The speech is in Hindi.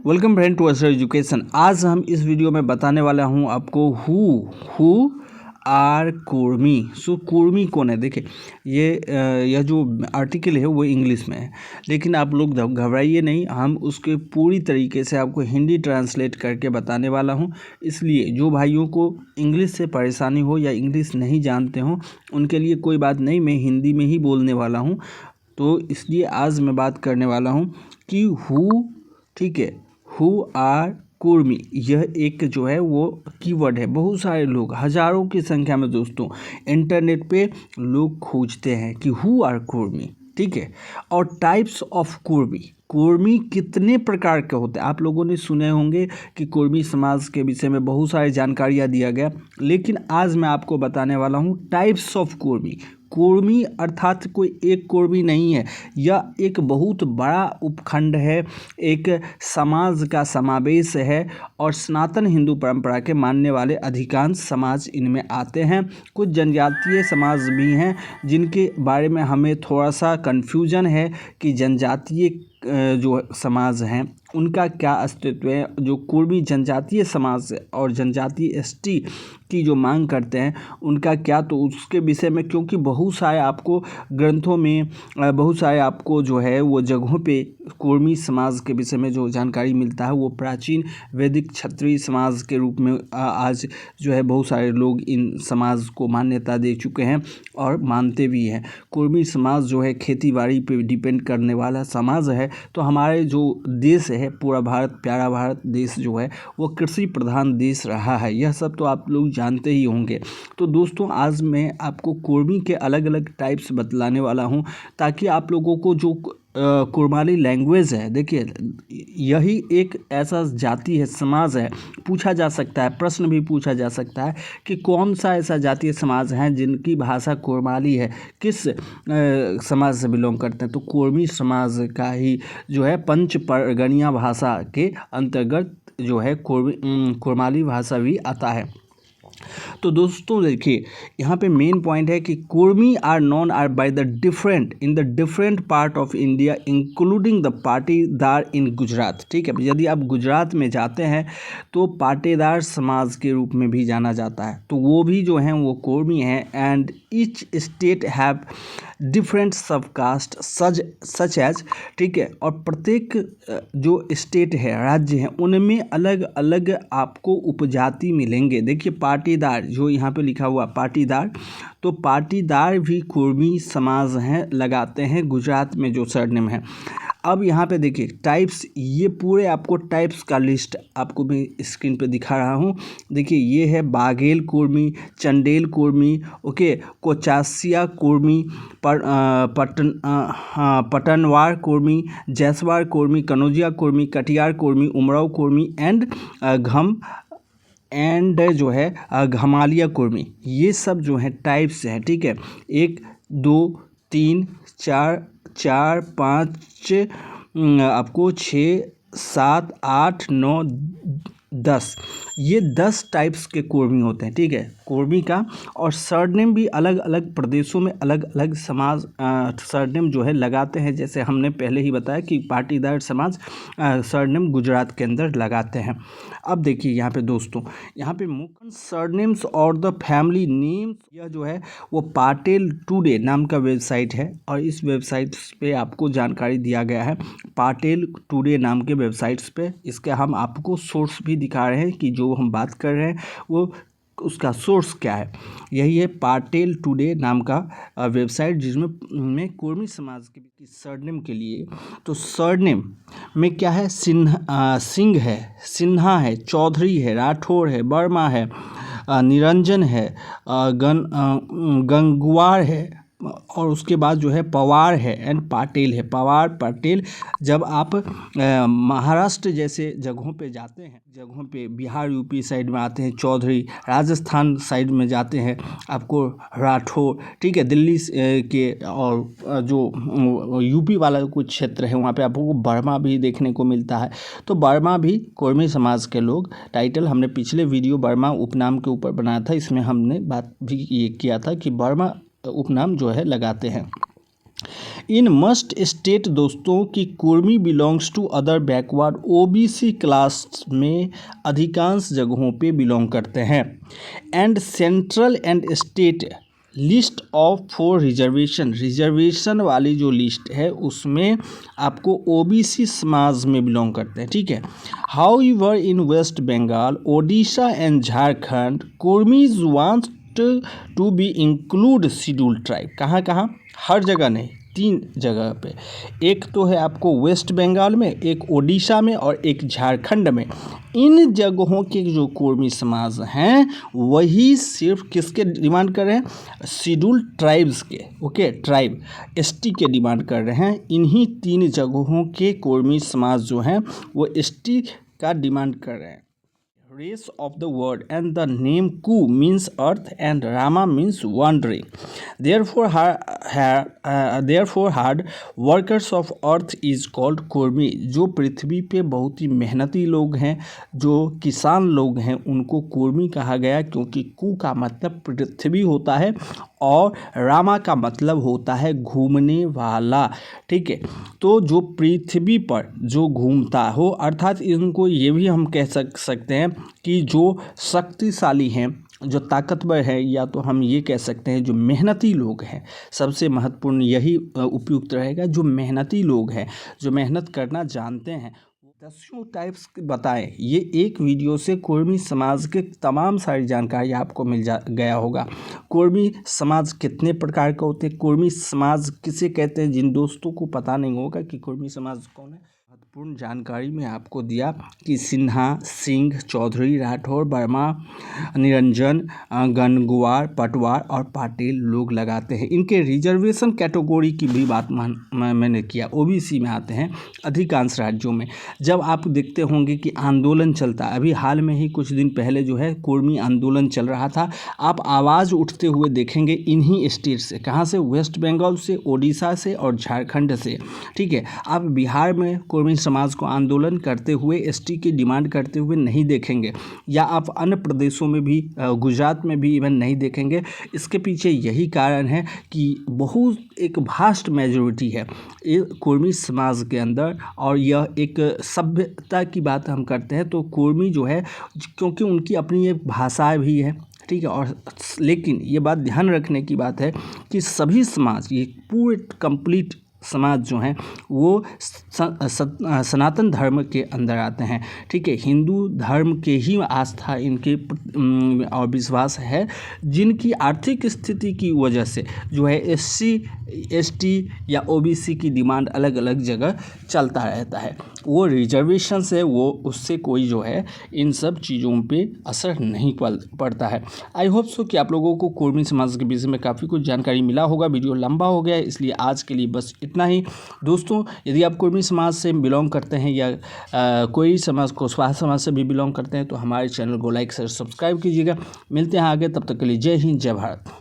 वेलकम फ्रेंड टू असर एजुकेशन। आज हम इस वीडियो में बताने वाला हूं आपको हु आर कुर्मी। सो कुर्मी कौन है। देखिए यह जो आर्टिकल है वो इंग्लिश में है, लेकिन आप लोग घबराइए नहीं, हम उसके पूरी तरीके से आपको हिंदी ट्रांसलेट करके बताने वाला हूं। इसलिए जो भाइयों को इंग्लिश से परेशानी हो या इंग्लिश नहीं जानते हो उनके लिए कोई बात नहीं, मैं हिंदी में ही बोलने वाला हूं। तो इसलिए आज मैं बात करने वाला हूं कि हु, ठीक है, हु आर कुर्मी। यह एक जो है वो कीवर्ड है। बहुत सारे लोग, हजारों की संख्या में दोस्तों, इंटरनेट पे लोग खोजते हैं कि हु आर कुर्मी, ठीक है। और टाइप्स ऑफ कुर्मी, कुर्मी कितने प्रकार के होते हैं आप लोगों ने सुने होंगे कि कुर्मी समाज के विषय में बहुत सारी जानकारियाँ दिया गया, लेकिन आज मैं आपको बताने वाला हूँ टाइप्स ऑफ कुर्मी। कुर्मी अर्थात कोई एक कुर्मी नहीं है, यह एक बहुत बड़ा उपखंड है, एक समाज का समावेश है। और सनातन हिंदू परंपरा के मानने वाले अधिकांश समाज इनमें आते हैं। कुछ जनजातीय समाज भी हैं जिनके बारे में हमें थोड़ा सा कन्फ्यूजन है कि जनजातीय जो समाज हैं उनका क्या अस्तित्व है। जो कुर्मी जनजातीय समाज और जनजातीय एसटी की जो मांग करते हैं उनका क्या, तो उसके विषय में, क्योंकि बहुत सारे आपको ग्रंथों में, बहुत सारे आपको जो है वो जगहों पे कुर्मी समाज के विषय में जो जानकारी मिलता है वो प्राचीन वैदिक क्षत्रिय समाज के रूप में आज जो है बहुत सारे लोग इन समाज को मान्यता दे चुके हैं और मानते भी हैं। कुर्मी समाज जो है खेती बाड़ी पे डिपेंड करने वाला समाज है। तो हमारे जो देश है, पूरा भारत, प्यारा भारत देश जो है वो कृषि प्रधान देश रहा है। यह सब तो आप लोग जानते ही होंगे। तो दोस्तों आज मैं आपको कुर्मी के अलग अलग टाइप्स बतलाने वाला हूं, ताकि आप लोगों को जो कुर्माली लैंग्वेज है, देखिए यही एक ऐसा जाति है, समाज है। पूछा जा सकता है, प्रश्न भी पूछा जा सकता है कि कौन सा ऐसा जातीय समाज है जिनकी भाषा कुर्माली है, किस समाज से बिलोंग करते हैं। तो कुर्मी समाज का ही जो है पंच परगनिया भाषा के अंतर्गत जो है कुर्माली भाषा भी आता है। तो दोस्तों देखिए यहाँ पे मेन पॉइंट है कि Kurmi are known are by the different in the different part of India including the Patidar in Gujarat, ठीक है। यदि आप गुजरात में जाते हैं तो पाटीदार समाज के रूप में भी जाना जाता है, तो वो भी जो हैं वो कुर्मी हैं। And each state have different सब कास्ट सच एज, ठीक है। और प्रत्येक जो स्टेट है, राज्य हैं, उनमें अलग अलग आपको उपजाति मिलेंगे। देखिए पाटीदार जो यहाँ पे लिखा हुआ पाटीदार, तो पाटीदार भी कुर्मी समाज हैं, लगाते हैं गुजरात में जो सरनेम है। अब यहाँ पे देखिए टाइप्स, ये पूरे आपको टाइप्स का लिस्ट आपको मैं स्क्रीन पे दिखा रहा हूँ। देखिए ये है बाघेल कुर्मी, चंडेल कुर्मी, ओके, कोचासिया कुर्मी, पटनवार कुर्मी, जैसवार कुर्मी, कनौजिया कुर्मी, कटियार कुर्मी, उमराव कुर्मी एंड जो है घमालिया कुर्मी। ये सब जो है टाइप्स हैं, ठीक है। 1 2 3 4 4 5 आपको 6 7 8 9 10, ये 10 टाइप्स के कुर्मी होते हैं, ठीक है, कुर्मी का। और सरनेम भी अलग अलग प्रदेशों में अलग अलग समाज सरनेम जो है लगाते हैं। जैसे हमने पहले ही बताया कि पाटीदार समाज सरनेम गुजरात के अंदर लगाते हैं। अब देखिए यहाँ पे दोस्तों, यहाँ पे मुख्य सरनेम्स और द फैमिली नेम्स, यह जो है वो पाटेल टुडे नाम का वेबसाइट है, और इस वेबसाइट पे आपको जानकारी दिया गया है पाटेल टुडे नाम के वेबसाइट्स पे। इसका हम आपको सोर्स भी दिखा रहे हैं कि जो हम बात कर रहे हैं वो उसका सोर्स क्या है। यही है पाटेल टुडे नाम का वेबसाइट, जिसमें कुर्मी समाज के सरनेम के लिए, तो सरनेम में क्या है, सिंह है, सिन्हा है, चौधरी है, राठौर है, वर्मा है, निरंजन है, गंगवार है, और उसके बाद जो है पवार है एंड पाटिल है। पवार पटेल, जब आप महाराष्ट्र जैसे जगहों पे जाते हैं, जगहों पे बिहार यूपी साइड में आते हैं चौधरी, राजस्थान साइड में जाते हैं आपको राठौर, ठीक है। दिल्ली के और जो यूपी वाला कुछ क्षेत्र है वहाँ पे आपको वर्मा भी देखने को मिलता है। तो वर्मा भी कुर्मी समाज के लोग। टाइटल हमने पिछले वीडियो वर्मा उपनाम के ऊपर बनाया था, इसमें हमने बात भी ये किया था कि वर्मा उपनाम जो है लगाते हैं। इन मस्ट स्टेट दोस्तों कि Kurmi belongs to other backward OBC class में अधिकांश जगहों पे बिलोंग करते हैं। And central and state list of for reservation वाली जो लिस्ट है उसमें आपको ओबीसी समाज में बिलोंग करते हैं, ठीक है। However in West Bengal, Odisha and Jharkhand Kurmis want to be include scheduled tribe. कहाँ कहाँ? हर जगह नहीं, 3 जगह पे। एक तो है आपको वेस्ट बंगाल में, एक ओडिशा में और एक झारखंड में। इन जगहों के जो कुर्मी समाज हैं वही सिर्फ किसके डिमांड कर रहे हैं? शेड्यूल्ड ट्राइब्स के, ओके, ट्राइब एसटी के डिमांड कर रहे हैं। इन्हीं 3 जगहों के कुर्मी समाज जो हैं वो एसटी का डिमांड कर रहे हैं। Race of the word and the name Ku means earth and Rama means wandering. Therefore, hard workers of earth is called Kurmi. जो पृथ्वी पे बहुत ही मेहनती लोग हैं, जो किसान लोग हैं, उनको कुर्मी कहा गया क्योंकि कु का मतलब पृथ्वी होता है और रामा का मतलब होता है घूमने वाला, ठीक है। तो जो पृथ्वी पर जो घूमता हो, अर्थात इनको ये भी हम कह सकते हैं कि जो शक्तिशाली हैं, जो ताकतवर है, या तो हम ये कह सकते हैं जो मेहनती लोग हैं। सबसे महत्वपूर्ण यही उपयुक्त रहेगा, जो मेहनती लोग हैं, जो मेहनत करना जानते हैं। 10 टाइप्स बताएं। ये एक वीडियो से कुर्मी समाज के तमाम सारी जानकारी आपको मिल गया होगा। कुर्मी समाज कितने प्रकार का होते हैं, कुर्मी समाज किसे कहते हैं। जिन दोस्तों को पता नहीं होगा कि कुर्मी समाज कौन है, महत्वपूर्ण जानकारी में आपको दिया कि सिन्हा, सिंह, चौधरी, राठौर, वर्मा, निरंजन, गणगुवार, पटवार और पाटिल लोग लगाते हैं। इनके रिजर्वेशन कैटेगरी की भी बात मैंने किया। ओबीसी में आते हैं अधिकांश राज्यों में। जब आप देखते होंगे कि आंदोलन चलता, अभी हाल में ही कुछ दिन पहले जो है कुर्मी आंदोलन चल रहा था, आप आवाज़ उठते हुए देखेंगे इन्हीं स्टेट से। कहाँ से? वेस्ट बंगाल से, ओडिशा से और झारखंड से, ठीक है। आप बिहार में कुर्मी समाज को आंदोलन करते हुए एसटी की डिमांड करते हुए नहीं देखेंगे, या आप अन्य प्रदेशों में भी, गुजरात में भी इवन नहीं देखेंगे। इसके पीछे यही कारण है कि बहुत एक भास्ट मेजॉरिटी है ये कुर्मी समाज के अंदर, और यह एक सभ्यता की बात हम करते हैं तो कुर्मी जो है, क्योंकि उनकी अपनी एक भाषा भी है, ठीक है। और लेकिन ये बात ध्यान रखने की बात है कि सभी समाज, ये पूरे कंप्लीट समाज जो हैं वो सनातन धर्म के अंदर आते हैं, ठीक है। हिंदू धर्म के ही आस्था इनके और विश्वास है, जिनकी आर्थिक स्थिति की वजह से जो है एससी, एसटी या ओबीसी की डिमांड अलग अलग जगह चलता रहता है। वो रिजर्वेशन से, वो उससे कोई जो है इन सब चीज़ों पे असर नहीं पड़ता है। आई होप सो कि आप लोगों को कुर्मी समाज के विषय में काफ़ी कुछ जानकारी मिला होगा। वीडियो लंबा हो गया है, इसलिए आज के लिए बस इतना ही। दोस्तों, यदि आप कुर्मी समाज से बिलोंग करते हैं या कोई समाज, कुशवाहा समाज से भी बिलोंग करते हैं तो हमारे चैनल को लाइक, शेयर, सब्सक्राइब कीजिएगा। मिलते हैं आगे, तब तक के लिए जय हिंद, जय भारत।